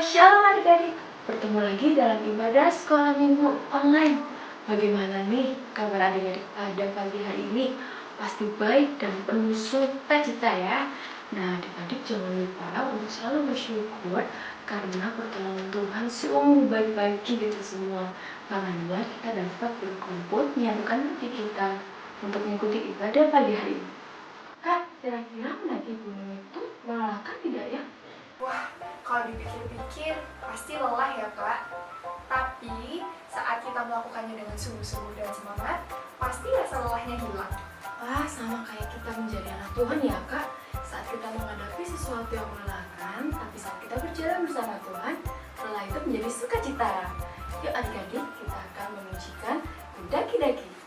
Shalom adik-adik, bertemu lagi dalam ibadah sekolah minggu online. Bagaimana nih kabar adik-adik pada pagi hari ini? Pasti baik dan penuh sukacita ya. Nah adik-adik jangan lupa untuk selalu bersyukur karena pertolongan Tuhan sungguh baik bagi kita semua. Karena kita dapat berkumpul menyatukan hati kita untuk mengikuti ibadah pagi hari ini. Kak, kira-kira mendaki gunung itu melelahkan tidak ya? Wah, kalau dipikir-pikir pasti lelah ya Kak. Tapi saat kita melakukannya dengan sungguh-sungguh dan semangat, pasti rasa lelahnya hilang. Wah, sama kayak kita menjadi anak Tuhan ya Kak. Saat kita menghadapi sesuatu yang melelahkan, tapi saat kita berjalan bersama Tuhan, lelah itu menjadi sukacita. Yuk adik-adik, kita akan memujikan Daki-Daki.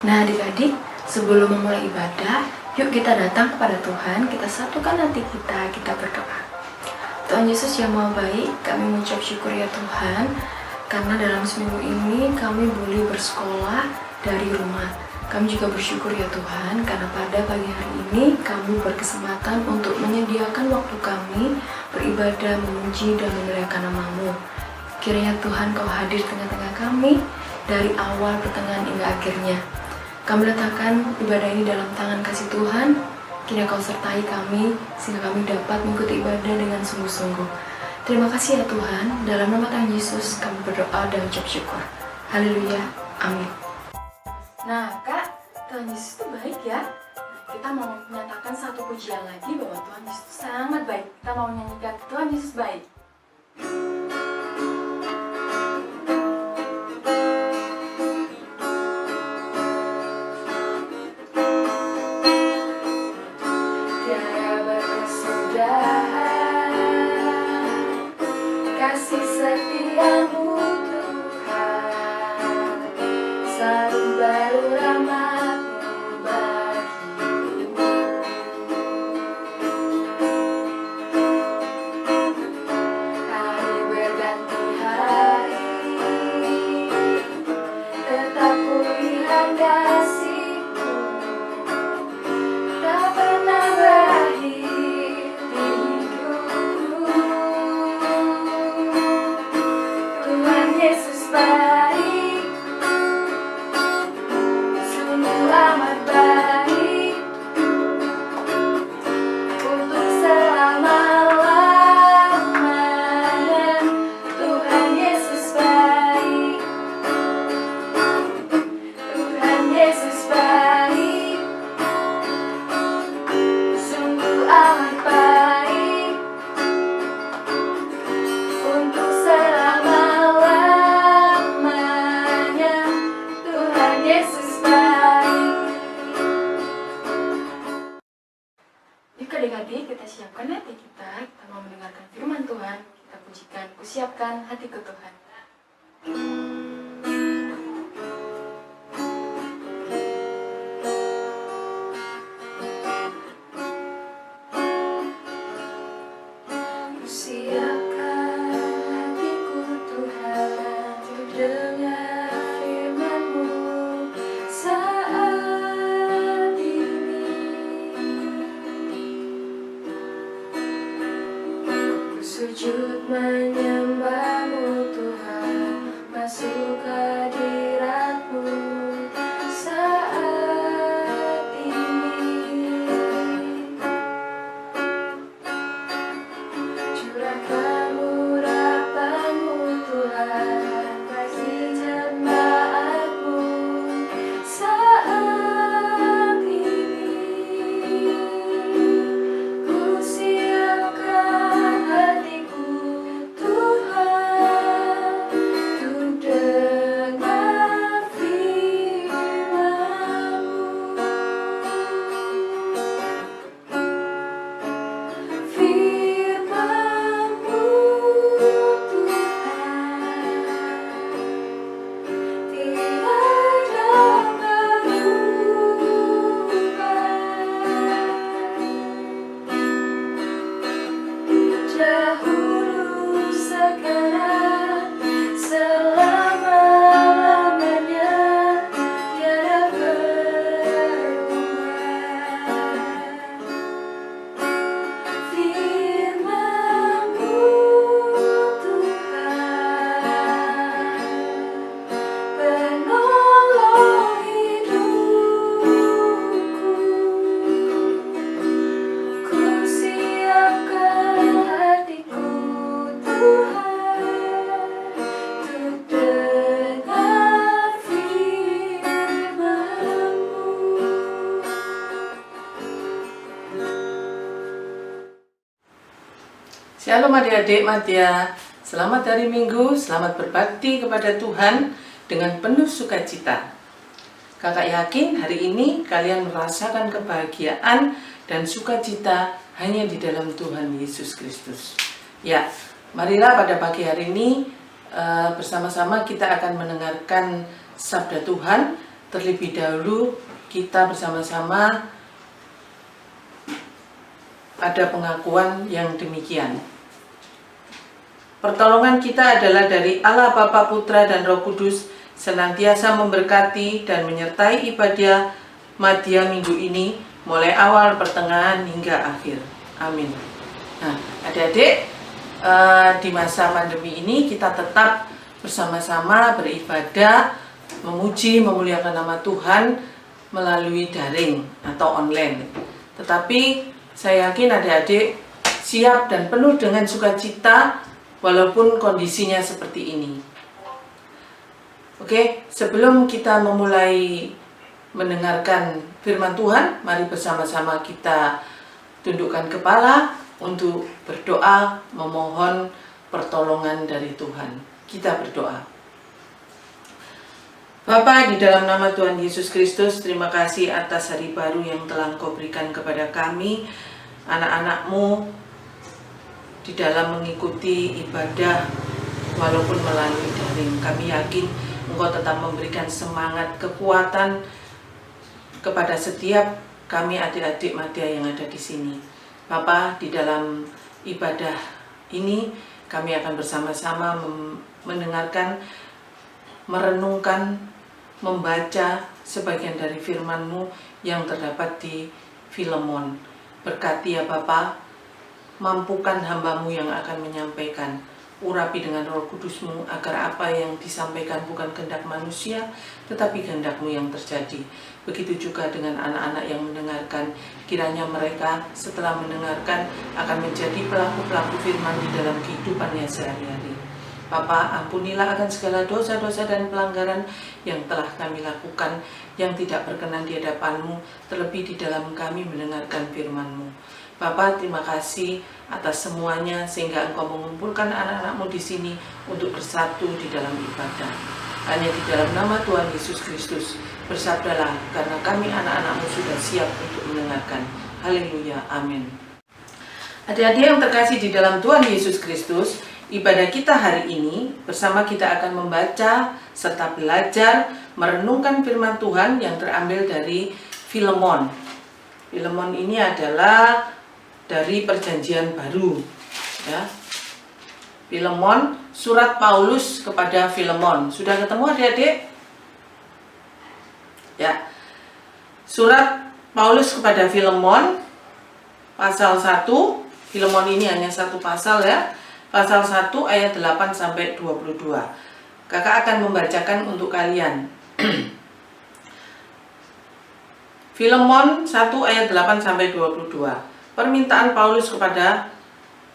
Nah adik-adik, sebelum memulai ibadah, yuk kita datang kepada Tuhan, kita satukan hati kita berdoa. Tuhan Yesus yang Maha Baik, kami mengucap syukur ya Tuhan, karena dalam seminggu ini kami boleh bersekolah dari rumah. Kami juga bersyukur ya Tuhan, karena pada pagi hari ini kami berkesempatan untuk menyediakan waktu kami beribadah, memuji dan memuliakan nama-Mu. Kiranya Tuhan Kau hadir tengah-tengah kami, dari awal, pertengahan hingga akhirnya. Kami letakkan ibadah ini dalam tangan kasih Tuhan. Kiranya Kau sertai kami, sehingga kami dapat mengikuti ibadah dengan sungguh-sungguh. Terima kasih ya Tuhan, dalam nama Tuhan Yesus kami berdoa dan ucap syukur. Haleluya, amin. Nah Kak, Tuhan Yesus itu baik ya. Kita mau menyatakan satu pujian lagi bahwa Tuhan Yesus sangat baik. Kita mau nyanyikan Tuhan Yesus baik. Kasih setiamu Tuhan selalu baru rahmat-Mu bagiku. Hari berganti hari, tetap ku lihat kasih-Mu tak pernah berakhir. Yesus baik, sungguh amat baik, untuk selama-lamanya. Tuhan Yesus baik, Tuhan Yesus baik, sungguh amat baik, untuk selama-lamanya. Yuk adik-adik, kita siapkan hati kita mau mendengarkan firman Tuhan. Kita pujikan, kusiapkan hatiku Tuhan. Kusiapkan hatiku Tuhan untuk dengar firman-Mu saat ini. Ku sujud menyembah-Mu Tuhan, masuk hadirat-Mu saat ini. Shalom adik-adik Madya, selamat hari Minggu, selamat berbakti kepada Tuhan dengan penuh sukacita. Kakak yakin hari ini kalian merasakan kebahagiaan dan sukacita hanya di dalam Tuhan Yesus Kristus. Ya, marilah pada pagi hari ini bersama-sama kita akan mendengarkan sabda Tuhan. Terlebih dahulu kita bersama-sama ada pengakuan yang demikian. Pertolongan kita adalah dari Allah Bapa, Putra, dan Roh Kudus, senantiasa memberkati dan menyertai ibadah Madya minggu ini, mulai awal, pertengahan, hingga akhir. Amin. Nah, adik-adik, di masa pandemi ini kita tetap bersama-sama beribadah, memuji, memuliakan nama Tuhan melalui daring atau online. Tetapi saya yakin adik-adik siap dan penuh dengan sukacita walaupun kondisinya seperti ini. Oke, sebelum kita memulai mendengarkan firman Tuhan, mari bersama-sama kita tundukkan kepala untuk berdoa, memohon pertolongan dari Tuhan. Kita berdoa. Bapa, di dalam nama Tuhan Yesus Kristus, terima kasih atas hari baru yang telah Engkau berikan kepada kami, anak-anak-Mu, di dalam mengikuti ibadah walaupun melalui daring. Kami yakin Engkau tetap memberikan semangat, kekuatan kepada setiap kami adik-adik Madya yang ada di sini. Bapa, di dalam ibadah ini kami akan bersama-sama mendengarkan, merenungkan, membaca sebagian dari firman-Mu yang terdapat di Filemon. Berkati ya Bapa, mampukan hamba-Mu yang akan menyampaikan. Urapi dengan Roh Kudus-Mu agar apa yang disampaikan bukan kehendak manusia, tetapi kehendak-Mu yang terjadi. Begitu juga dengan anak-anak yang mendengarkan. Kiranya mereka setelah mendengarkan akan menjadi pelaku-pelaku firman di dalam kehidupannya sehari-hari. Bapa, ampunilah akan segala dosa-dosa dan pelanggaran yang telah kami lakukan, yang tidak berkenan di hadapan-Mu, terlebih di dalam kami mendengarkan firman-Mu. Bapa, terima kasih atas semuanya, sehingga Engkau mengumpulkan anak-anak-Mu di sini untuk bersatu di dalam ibadah. Hanya di dalam nama Tuhan Yesus Kristus, bersabdalah, karena kami anak-anak-Mu sudah siap untuk mendengarkan. Haleluya, amin. Adik-adik yang terkasih di dalam Tuhan Yesus Kristus, ibadah kita hari ini bersama kita akan membaca serta belajar merenungkan firman Tuhan yang terambil dari Filemon. Filemon ini adalah dari Perjanjian Baru, ya. Filemon, surat Paulus kepada Filemon. Sudah ketemu adik-adik? Ya. Surat Paulus kepada Filemon pasal 1. Filemon ini hanya satu pasal ya. Pasal 1 ayat 8 sampai 22. Kakak akan membacakan untuk kalian. Filemon 1 ayat 8 sampai 22. Permintaan Paulus kepada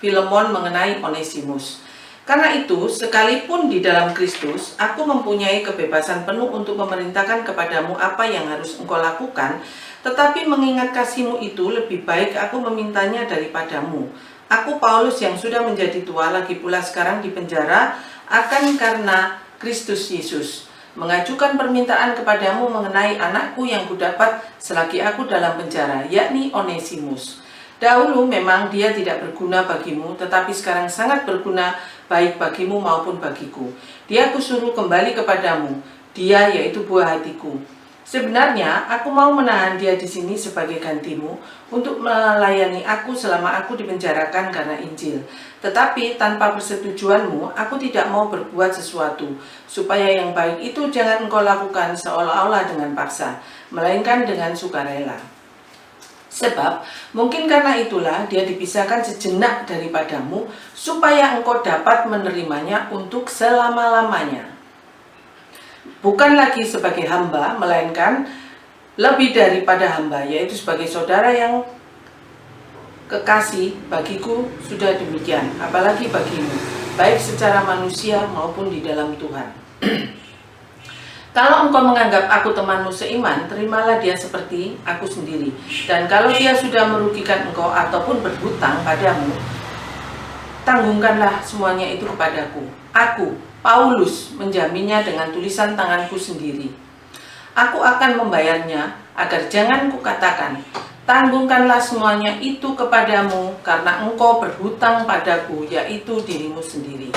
Filemon mengenai Onesimus. Karena itu, sekalipun di dalam Kristus, aku mempunyai kebebasan penuh untuk memerintahkan kepadamu apa yang harus engkau lakukan, tetapi mengingat kasihmu itu lebih baik aku memintanya daripadamu. Aku Paulus yang sudah menjadi tua, lagi pula sekarang di penjara, akan karena Kristus Yesus, mengajukan permintaan kepadamu mengenai anakku yang kudapat selagi aku dalam penjara, yakni Onesimus. Dahulu memang dia tidak berguna bagimu, tetapi sekarang sangat berguna baik bagimu maupun bagiku. Dia kusuruh kembali kepadamu, dia yaitu buah hatiku. Sebenarnya aku mau menahan dia di sini sebagai gantimu untuk melayani aku selama aku dipenjarakan karena Injil. Tetapi tanpa persetujuanmu, aku tidak mau berbuat sesuatu, supaya yang baik itu jangan engkau lakukan seolah-olah dengan paksa, melainkan dengan sukarela. Sebab mungkin karena itulah dia dipisahkan sejenak daripadamu, supaya engkau dapat menerimanya untuk selama-lamanya. Bukan lagi sebagai hamba, melainkan lebih daripada hamba, yaitu sebagai saudara yang kekasih. Bagiku sudah demikian, apalagi bagimu, baik secara manusia maupun di dalam Tuhan. Kalau engkau menganggap aku temanmu seiman, terimalah dia seperti aku sendiri. Dan kalau dia sudah merugikan engkau ataupun berhutang padamu, Tanggungkanlah semuanya itu kepadaku. Aku, Paulus, menjaminnya dengan tulisan tanganku sendiri. Aku akan membayarnya agar jangan kukatakan, tanggungkanlah semuanya itu kepadamu karena engkau berhutang padaku, yaitu dirimu sendiri.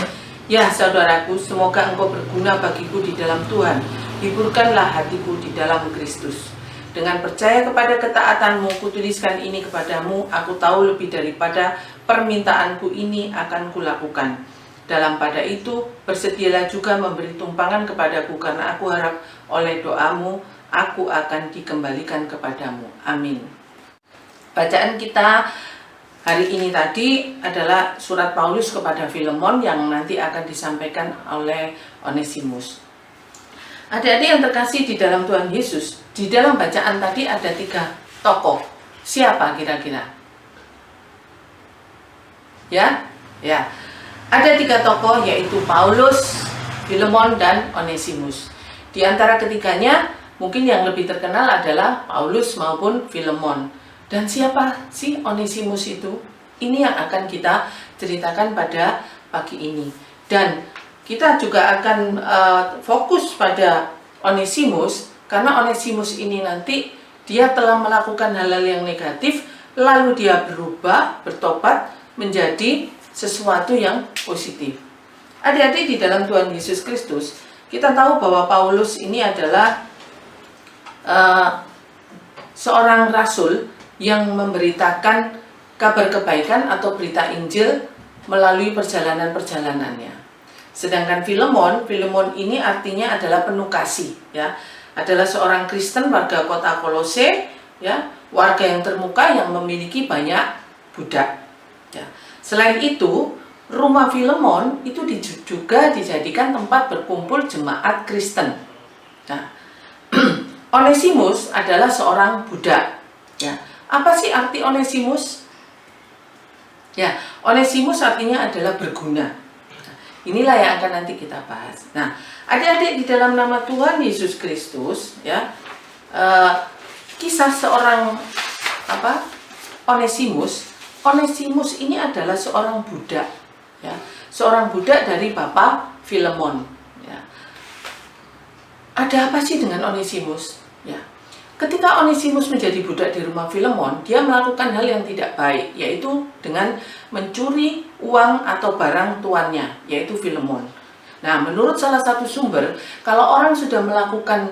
Ya saudaraku, semoga engkau berguna bagiku di dalam Tuhan. Hiburkanlah hatiku di dalam Kristus. Dengan percaya kepada ketaatanmu, kutuliskan ini kepadamu. Aku tahu lebih daripada permintaanku ini akan kulakukan. Dalam pada itu, bersedialah juga memberi tumpangan kepadaku, karena aku harap oleh doamu, aku akan dikembalikan kepadamu. Amin. Bacaan kita hari ini tadi adalah surat Paulus kepada Filemon yang nanti akan disampaikan oleh Onesimus. Adik-adik yang terkasih di dalam Tuhan Yesus, di dalam bacaan tadi ada 3 tokoh. Siapa kira-kira? Ya? Ada 3 tokoh, yaitu Paulus, Filemon, dan Onesimus. Di antara ketiganya, mungkin yang lebih terkenal adalah Paulus maupun Filemon. Dan siapa sih Onesimus itu? Ini yang akan kita ceritakan pada pagi ini. Dan kita juga akan fokus pada Onesimus, karena Onesimus ini nanti dia telah melakukan hal-hal yang negatif, lalu dia berubah, bertobat menjadi sesuatu yang positif. Adik-adik di dalam Tuhan Yesus Kristus, kita tahu bahwa Paulus ini adalah seorang rasul yang memberitakan kabar kebaikan atau berita Injil melalui perjalanan-perjalanannya. Sedangkan Filemon ini artinya adalah penuh kasih, ya. Adalah seorang Kristen warga kota Kolose, ya, warga yang termuka yang memiliki banyak budak. Ya. Selain itu, rumah Filemon itu juga dijadikan tempat berkumpul jemaat Kristen. Nah, Onesimus adalah seorang budak. Ya. Apa sih arti Onesimus? Ya, Onesimus artinya adalah berguna. Inilah yang akan nanti kita bahas. Nah, adik-adik di dalam nama Tuhan Yesus Kristus, ya, kisah seorang Onesimus ini adalah seorang budak, ya, seorang budak dari Bapak Filemon. Ya. Ada apa sih dengan Onesimus? Ya. Ketika Onesimus menjadi budak di rumah Filemon, dia melakukan hal yang tidak baik, yaitu dengan mencuri uang atau barang tuannya, yaitu Filemon. Nah, menurut salah satu sumber, kalau orang sudah melakukan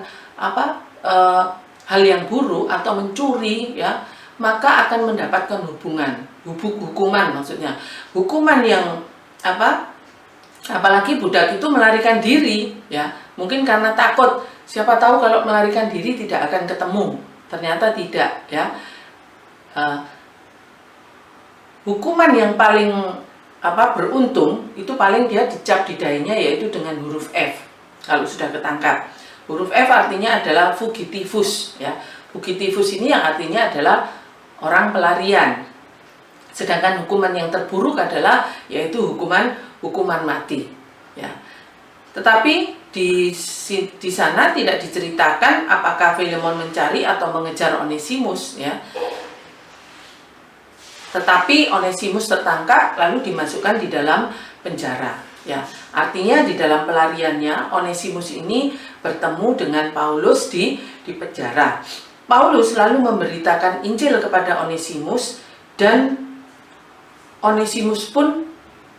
hal yang buruk atau mencuri, ya, maka akan mendapatkan hukuman maksudnya. Hukuman yang apalagi budak itu melarikan diri, ya. Mungkin karena takut, siapa tahu kalau melarikan diri tidak akan ketemu. Ternyata tidak, ya. Hukuman yang paling beruntung itu paling dia dicap di dahinya, yaitu dengan huruf F kalau sudah ketangkap. Huruf F artinya adalah fugitivus, ya. Fugitivus ini yang artinya adalah orang pelarian. Sedangkan hukuman yang terburuk adalah yaitu hukuman mati, ya. Tetapi di sana tidak diceritakan apakah Filemon mencari atau mengejar Onesimus, ya. Tetapi Onesimus tertangkap lalu dimasukkan di dalam penjara, ya. Artinya di dalam pelariannya Onesimus ini bertemu dengan Paulus di penjara. Paulus lalu memberitakan Injil kepada Onesimus, dan Onesimus pun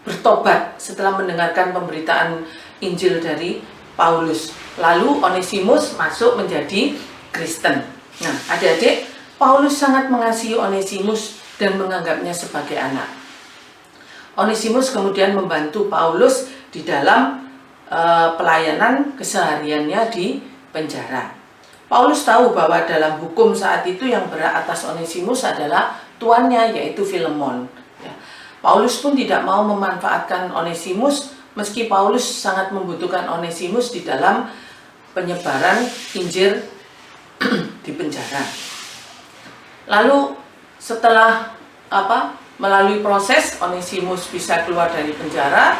bertobat setelah mendengarkan pemberitaan Injil dari Paulus. Lalu Onesimus masuk menjadi Kristen. Nah, adik-adik, Paulus sangat mengasihi Onesimus dan menganggapnya sebagai anak. Onesimus kemudian membantu Paulus di dalam pelayanan kesehariannya di penjara. Paulus tahu bahwa dalam hukum saat itu yang berat atas Onesimus adalah tuannya, yaitu Filemon. Ya. Paulus pun tidak mau memanfaatkan Onesimus, meski Paulus sangat membutuhkan Onesimus di dalam penyebaran Injil di penjara. Lalu setelah melalui proses Onesimus bisa keluar dari penjara,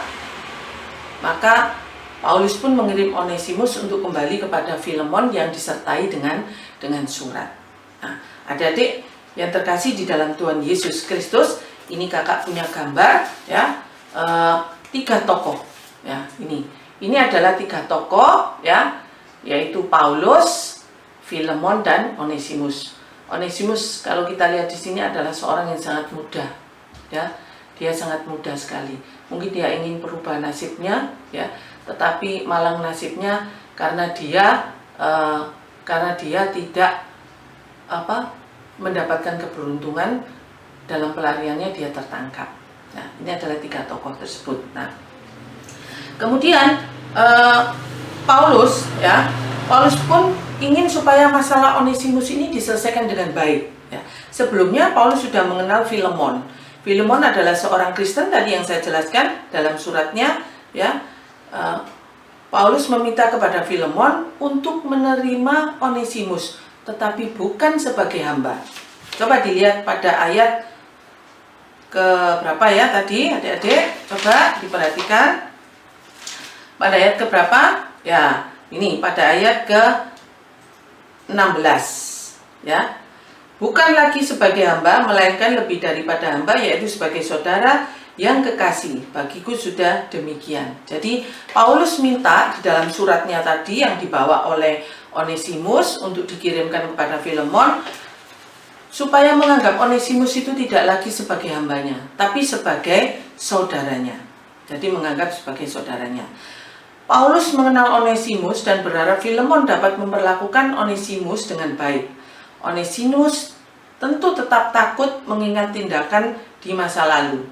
maka Paulus pun mengirim Onesimus untuk kembali kepada Filemon yang disertai dengan surat. Nah, adik-adik yang terkasih di dalam Tuhan Yesus Kristus, ini kakak punya gambar, ya. 3 tokoh ya. Ini adalah 3 tokoh ya, yaitu Paulus, Filemon, dan Onesimus. Onesimus kalau kita lihat di sini adalah seorang yang sangat muda ya. Dia sangat muda sekali. Mungkin dia ingin berubah nasibnya ya, tetapi malang nasibnya karena dia tidak mendapatkan keberuntungan dalam pelariannya, dia tertangkap. Nah, ini adalah 3 tokoh tersebut. Nah, kemudian Paulus pun ingin supaya masalah Onesimus ini diselesaikan dengan baik ya. Sebelumnya Paulus sudah mengenal Filemon. Filemon adalah seorang Kristen tadi yang saya jelaskan dalam suratnya ya. Paulus meminta kepada Filemon untuk menerima Onesimus, tetapi bukan sebagai hamba. Coba dilihat pada ayat ke berapa ya tadi, adik-adik? Coba diperhatikan. Pada ayat ke berapa? Ya, ini pada ayat ke 16 ya. Bukan lagi sebagai hamba, melainkan lebih daripada hamba, yaitu sebagai saudara yang kekasih. Bagiku sudah demikian. Jadi Paulus minta di dalam suratnya tadi yang dibawa oleh Onesimus untuk dikirimkan kepada Filemon, supaya menganggap Onesimus itu tidak lagi sebagai hambanya, tapi sebagai saudaranya. Jadi menganggap sebagai saudaranya. Paulus mengenal Onesimus dan berharap Filemon dapat memperlakukan Onesimus dengan baik. Onesimus tentu tetap takut mengingat tindakan di masa lalu.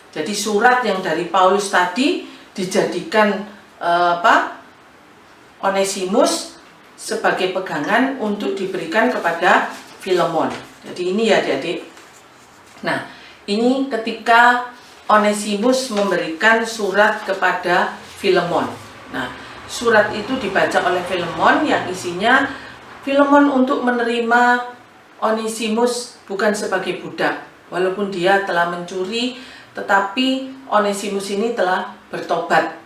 Jadi surat yang dari Paulus tadi dijadikan Onesimus sebagai pegangan untuk diberikan kepada Filemon. Jadi ini ya adik-adik. Nah, ini ketika Onesimus memberikan surat kepada Filemon. Nah, surat itu dibaca oleh Filemon yang isinya Filemon untuk menerima Onesimus bukan sebagai budak. Walaupun dia telah mencuri, tetapi Onesimus ini telah bertobat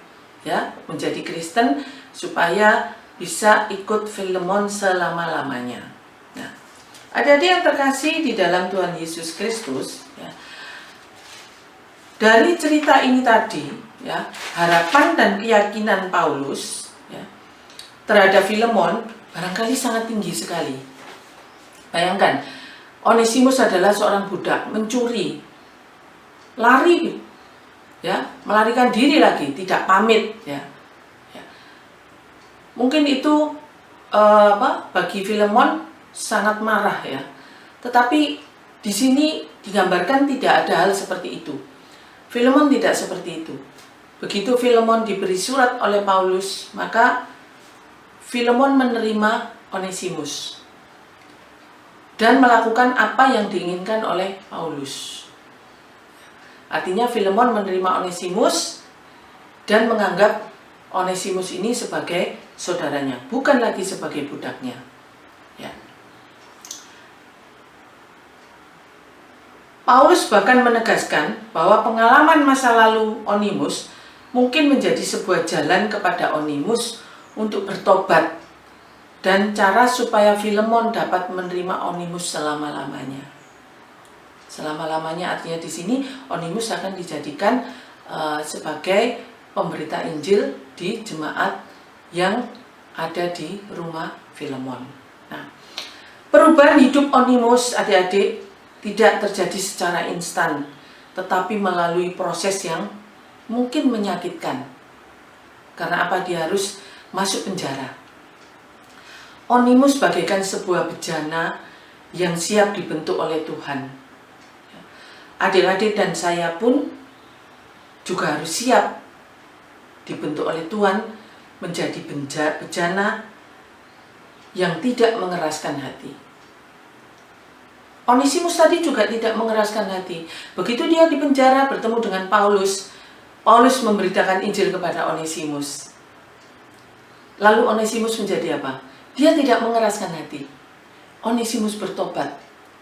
ya, menjadi Kristen supaya bisa ikut Filemon selama-lamanya. Nah, adik-adik yang terkasih di dalam Tuhan Yesus Kristus ya, dari cerita ini tadi ya, harapan dan keyakinan Paulus ya, terhadap Filemon barangkali sangat tinggi sekali. Bayangkan, Onesimus adalah seorang budak, mencuri, lari ya, melarikan diri lagi, tidak pamit ya. Mungkin itu bagi Filemon sangat marah ya. Tetapi di sini digambarkan tidak ada hal seperti itu. Filemon tidak seperti itu. Begitu Filemon diberi surat oleh Paulus, maka Filemon menerima Onesimus dan melakukan apa yang diinginkan oleh Paulus. Artinya Filemon menerima Onesimus dan menganggap Onesimus ini sebagai saudaranya, bukan lagi sebagai budaknya. Ya. Paulus bahkan menegaskan bahwa pengalaman masa lalu Onesimus mungkin menjadi sebuah jalan kepada Onesimus untuk bertobat dan cara supaya Filemon dapat menerima Onesimus selama-lamanya. Selama-lamanya artinya di sini Onesimus akan dijadikan sebagai pemberita Injil di jemaat yang ada di rumah Filemon. Nah, perubahan hidup Onesimus adik-adik tidak terjadi secara instan, tetapi melalui proses yang mungkin menyakitkan. Karena apa? Dia harus masuk penjara. Onesimus bagaikan sebuah bejana yang siap dibentuk oleh Tuhan. Adik-adik dan saya pun juga harus siap dibentuk oleh Tuhan menjadi bejana yang tidak mengeraskan hati. Onesimus tadi juga tidak mengeraskan hati. Begitu dia di penjara bertemu dengan Paulus, Paulus memberitakan Injil kepada Onesimus. Lalu Onesimus menjadi apa? Dia tidak mengeraskan hati. Onesimus bertobat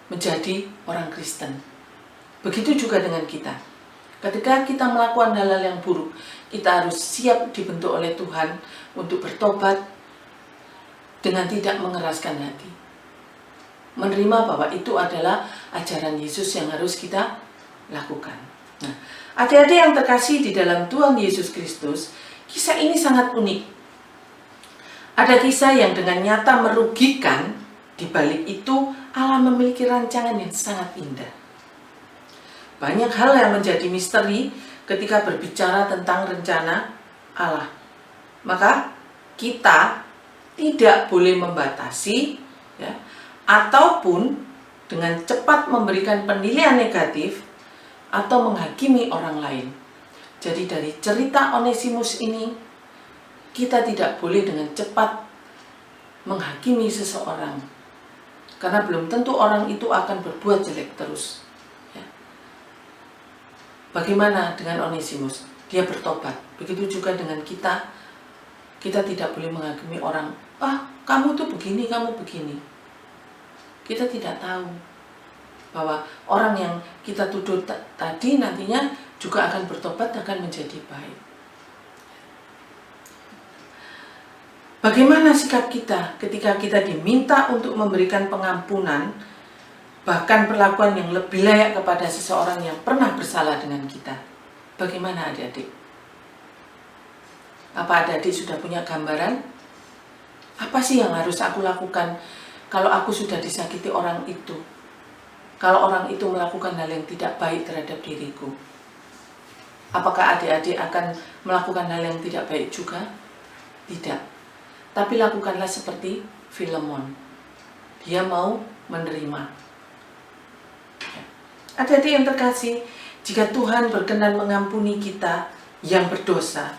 menjadi orang Kristen. Begitu juga dengan kita. Ketika kita melakukan hal-hal yang buruk, kita harus siap dibentuk oleh Tuhan untuk bertobat dengan tidak mengeraskan hati. Menerima bahwa itu adalah ajaran Yesus yang harus kita lakukan. Nah, adik-adik yang terkasih di dalam Tuhan Yesus Kristus, kisah ini sangat unik. Ada kisah yang dengan nyata merugikan, di balik itu Allah memiliki rancangan yang sangat indah. Banyak hal yang menjadi misteri ketika berbicara tentang rencana Allah. Maka kita tidak boleh membatasi, ya, ataupun dengan cepat memberikan penilaian negatif atau menghakimi orang lain. Jadi dari cerita Onesimus ini, kita tidak boleh dengan cepat menghakimi seseorang, karena belum tentu orang itu akan berbuat jelek terus. Ya. Bagaimana dengan Onesimus? Dia bertobat. Begitu juga dengan kita. Kita tidak boleh menghakimi orang, kamu tuh begini, kamu begini. Kita tidak tahu bahwa orang yang kita tuduh tadi nantinya juga akan bertobat, akan menjadi baik. Bagaimana sikap kita ketika kita diminta untuk memberikan pengampunan, bahkan perlakuan yang lebih layak kepada seseorang yang pernah bersalah dengan kita? Bagaimana adik-adik? Apa adik-adik sudah punya gambaran? Apa sih yang harus aku lakukan kalau aku sudah disakiti orang itu? Kalau orang itu melakukan hal yang tidak baik terhadap diriku? Apakah adik-adik akan melakukan hal yang tidak baik juga? Tidak. Tapi lakukanlah seperti Filemon. Dia mau menerima. Adik-adik yang terkasih, jika Tuhan berkenan mengampuni kita yang berdosa,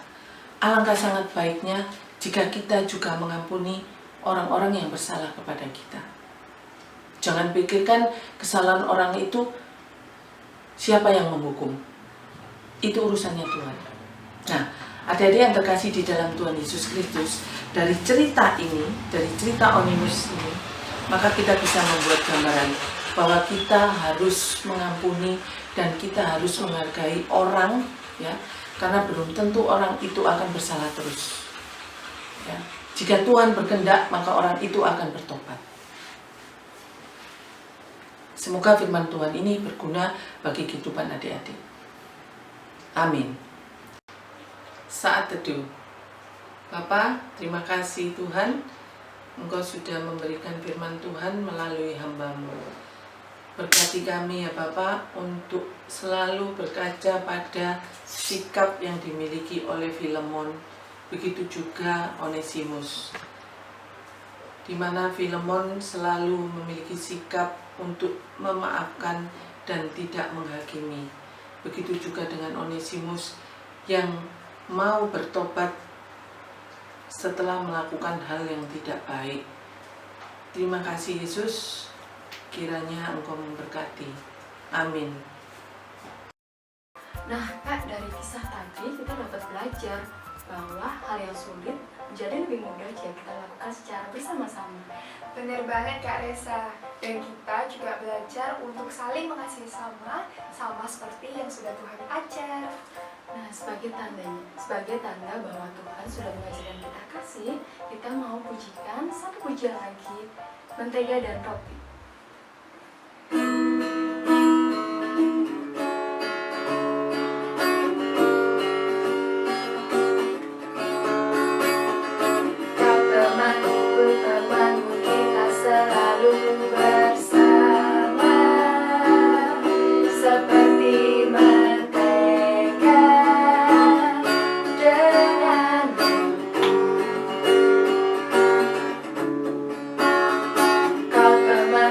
alangkah sangat baiknya jika kita juga mengampuni orang-orang yang bersalah kepada kita. Jangan pikirkan kesalahan orang itu siapa yang menghukum. Itu urusannya Tuhan. Nah, adik-adik yang terkasih di dalam Tuhan Yesus Kristus, dari cerita ini, dari cerita Onesimus ini, maka kita bisa membuat gambaran bahwa kita harus mengampuni dan kita harus menghargai orang, ya, karena belum tentu orang itu akan bersalah terus. Ya. Jika Tuhan berkehendak, maka orang itu akan bertobat. Semoga firman Tuhan ini berguna bagi kehidupan adik-adik. Amin. Saat teduh. Bapa, terima kasih Tuhan, Engkau sudah memberikan firman Tuhan melalui hamba-Mu. Berkati kami ya Bapa untuk selalu berkaca pada sikap yang dimiliki oleh Filemon, begitu juga Onesimus, di mana Filemon selalu memiliki sikap untuk memaafkan dan tidak menghakimi. Begitu juga dengan Onesimus yang mau bertobat setelah melakukan hal yang tidak baik. Terima kasih Yesus, kiranya Engkau memberkati. Amin. Nah, Kak, dari kisah tadi kita dapat belajar bahwa hal yang sulit menjadi lebih mudah jika kita lakukan secara bersama-sama. Bener banget Kak Resa. Dan kita juga belajar untuk saling mengasihi sama seperti yang sudah Tuhan ajar. Nah, sebagai tanda bahwa Tuhan sudah mengajarkan kita kasih, kita mau pujikan satu pujian lagi, mentega dan roti. Kau temanku, kita selalu bersama, seperti mentega dengan roti. Kau temanku,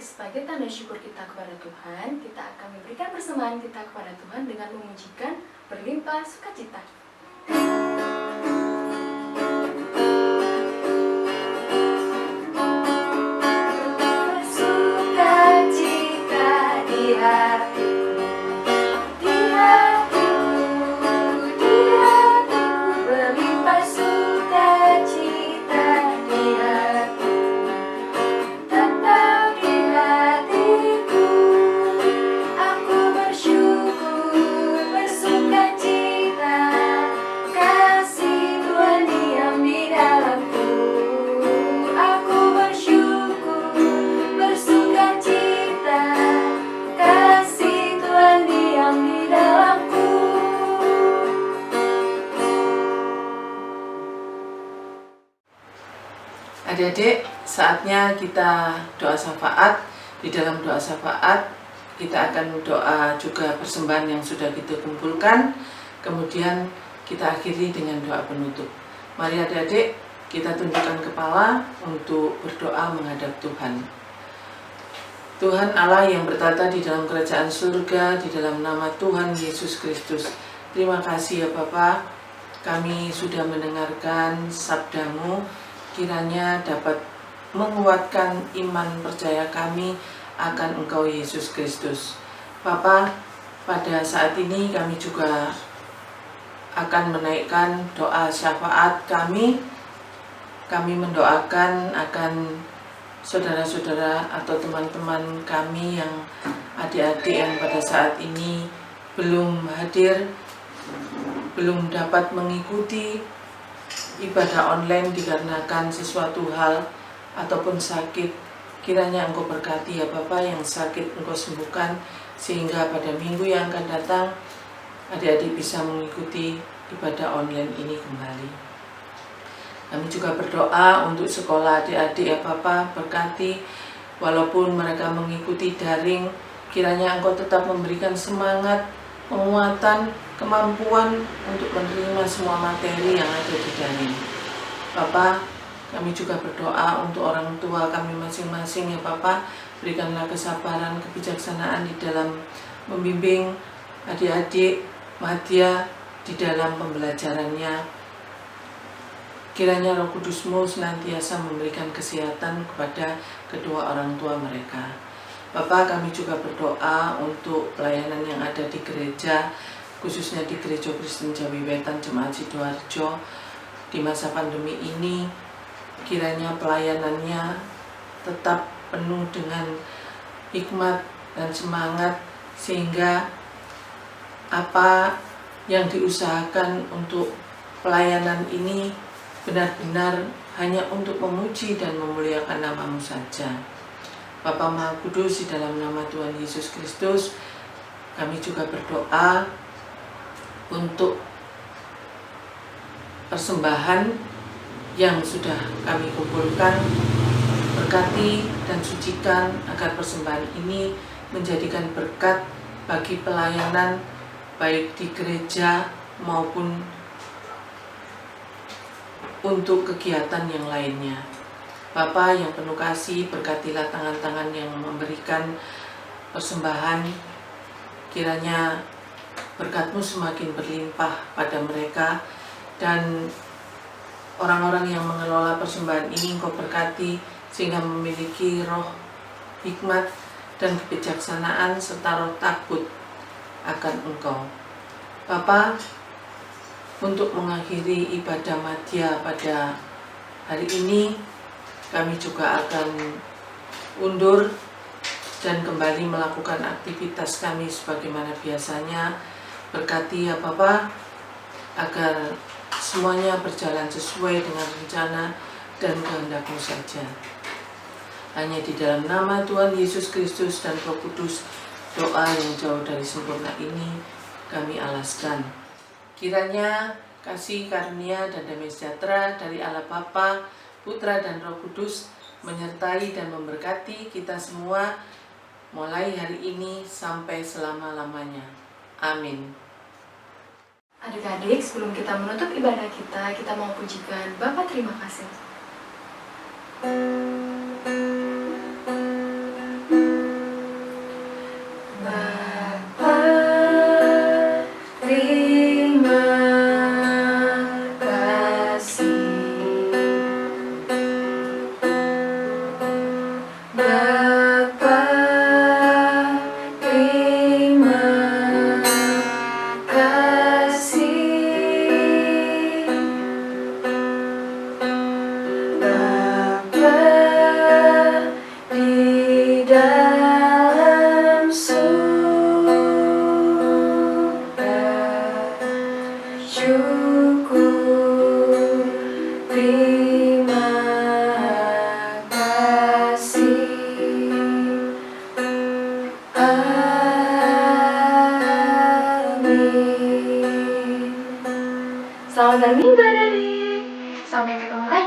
sebagai tanda syukur kita kepada Tuhan, kita akan memberikan persembahan kita kepada Tuhan dengan memujikan berlimpah sukacita. Sukacita di hatiku, di hatiku, di hatiku, berlimpah sukacita di hatiku, tetap di hatiku. Aku bersyukur, bersukacita, kasih Tuhan diam di dalamku. Aku bersyukur, bersukacita, kasih Tuhan diam di dalamku. Adik-adik, saatnya kita doa syafaat. Di dalam doa syafaat, kita akan doa juga persembahan yang sudah kita kumpulkan. Kemudian kita akhiri dengan doa penutup. Mari adik-adik, kita tundukkan kepala untuk berdoa menghadap Tuhan. Tuhan Allah yang bertata di dalam kerajaan surga, di dalam nama Tuhan Yesus Kristus. Terima kasih ya Bapa, kami sudah mendengarkan sabda-Mu, kiranya dapat menguatkan iman percaya kami akan Engkau Yesus Kristus. Bapa, pada saat ini kami juga akan menaikkan doa syafaat kami. Kami mendoakan akan saudara-saudara atau teman-teman kami yang adik-adik yang pada saat ini belum hadir, belum dapat mengikuti ibadah online dikarenakan sesuatu hal ataupun sakit. Kiranya Engkau berkati ya Bapa, yang sakit Engkau sembuhkan, sehingga pada minggu yang akan datang adik-adik bisa mengikuti ibadah online ini kembali. Kami juga berdoa untuk sekolah adik-adik ya Bapa, berkati walaupun mereka mengikuti daring, kiranya Engkau tetap memberikan semangat, penguatan, kemampuan untuk menerima semua materi yang ada di daring. Bapa, kami juga berdoa untuk orang tua kami masing-masing ya Bapa, berikanlah kesabaran, kebijaksanaan di dalam membimbing adik-adik madya di dalam pembelajarannya. Kiranya Roh Kudus-Mu senantiasa memberikan kesehatan kepada kedua orang tua mereka. Bapa, kami juga berdoa untuk pelayanan yang ada di gereja, khususnya di Gereja Kristen Jawi Wetan Jemaat Sidoarjo di masa pandemi ini. Kiranya pelayanannya tetap penuh dengan hikmat dan semangat, sehingga apa yang diusahakan untuk pelayanan ini benar-benar hanya untuk memuji dan memuliakan nama-Mu saja. Bapa Maha Kudus, di dalam nama Tuhan Yesus Kristus, kami juga berdoa untuk persembahan yang sudah kami kumpulkan. Berkati dan sucikan agar persembahan ini menjadikan berkat bagi pelayanan baik di gereja maupun untuk kegiatan yang lainnya. Bapa yang penuh kasih, berkatilah tangan-tangan yang memberikan persembahan. Kiranya berkat-Mu semakin berlimpah pada mereka, dan orang-orang yang mengelola persembahan ini Engkau berkati sehingga memiliki roh hikmat dan kebijaksanaan serta roh takut akan Engkau. Bapa, untuk mengakhiri ibadah madya pada hari ini, kami juga akan undur dan kembali melakukan aktivitas kami sebagaimana biasanya. Berkati ya Bapa, agar semuanya berjalan sesuai dengan rencana dan kehendak-Mu saja. Hanya di dalam nama Tuhan Yesus Kristus dan Roh Kudus, doa yang jauh dari sempurna ini kami alaskan. Kiranya kasih karunia dan damai sejahtera dari Allah Bapa, Putra dan Roh Kudus menyertai dan memberkati kita semua mulai hari ini sampai selama-lamanya. Amin. Adik-adik, sebelum kita menutup ibadah kita mau pujikan Bapa terima kasih. Sampai ketemu lagi.